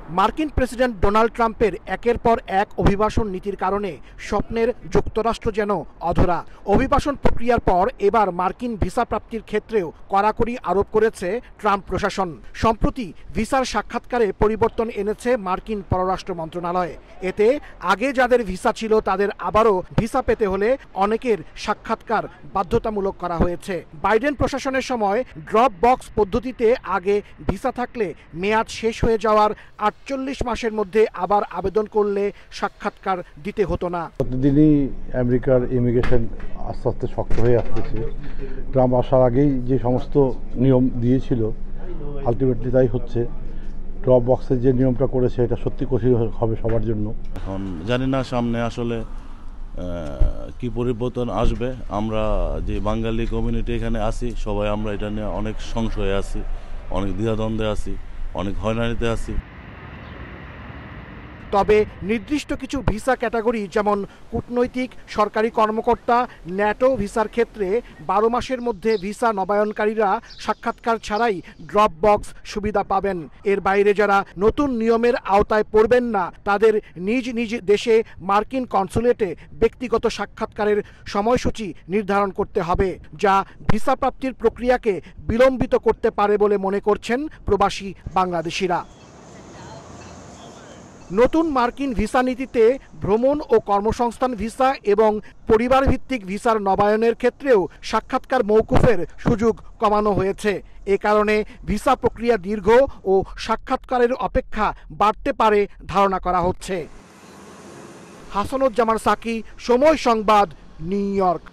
মার্কিন president Donald ট্রাম্পের একের পর এক অভিবাসন নীতির কারণে স্বপ্নের যুক্তরাষ্ট্র যেন অধরা। অভিবাসন প্রক্রিয়ার পর এবার মার্কিন ভিসা প্রাপ্তির ক্ষেত্রেও কড়াকড়ি আরোপ করেছে ট্রাম্প প্রশাসন। সম্প্রতি ভিসার সাক্ষাৎকারে পরিবর্তন এনেছে মার্কিন পররাষ্ট্র মন্ত্রণালয়। এতে আগে যাদের ভিসা ছিল তাদের আবারও ভিসা পেতে হলে অনেকের সাক্ষাৎকার বাধ্যতামূলক করা হয়েছে। বাইডেন প্রশাসনের সময় ড্রপ বক্স পদ্ধতিতে আগে ভিসা থাকলে মেয়াদ শেষ হয়ে যাওয়ার ৪৮ মাসের মধ্যে আবার আবেদন করলে সাক্ষাৎকার দিতে হতো না। প্রতিদিনই আমেরিকার ইমিগ্রেশন আস্তে আস্তে শক্ত হয়ে আসতেছে। ট্রাম্প আসার আগেই যে সমস্ত নিয়ম দিয়েছিল আলটিমেটলি তাই হচ্ছে। ড্রপ বক্সের যে নিয়মটা করেছে এটা সত্যি কঠিন হবে সবার জন্য। এখন জানি না সামনে আসলে কি পরিবর্তন আসবে। আমরা যে বাঙালি কমিউনিটি এখানে আছি সবাই আমরা এটা নিয়ে অনেক সংশয়ে আছি, অনেক দ্বিধাদ্বন্দ্বে আছি, অনেক হয়রানিতে আছি। তবে নির্দিষ্ট কিছু ভিসা ক্যাটাগরি যেমন কূটনৈতিক, সরকারি কর্মকর্তা, ন্যাটো ভিসার ক্ষেত্রে ১২ মাসের মধ্যে ভিসা নবায়নকারীরা সাক্ষাৎকার ছাড়াই ড্রপ বক্স সুবিধা পাবেন। এর বাইরে যারা নতুন নিয়মের আওতায় পড়বেন না তাদের নিজ নিজ দেশে মার্কিন কনসুলেটে ব্যক্তিগত সাক্ষাৎকারের সময়সূচি নির্ধারণ করতে হবে, যা ভিসা প্রাপ্তির প্রক্রিয়াকে বিলম্বিত করতে পারে বলে মনে করছেন প্রবাসী বাংলাদেশিরা। নতুন মার্কিন ভিসা নীতিতে ভ্রমণ ও কর্মসংস্থান ভিসা এবং পরিবার ভিত্তিক ভিসার নবায়নের ক্ষেত্রেও সাক্ষাৎকার মওকুফের সুযোগ কমানো হয়েছে। এ কারণে ভিসা প্রক্রিয়া দীর্ঘ ও সাক্ষাৎকারের অপেক্ষা বাড়তে পারে ধারণা করা হচ্ছে। হাসানুজ্জামান সাকি, সময় সংবাদ, নিউ ইয়র্ক।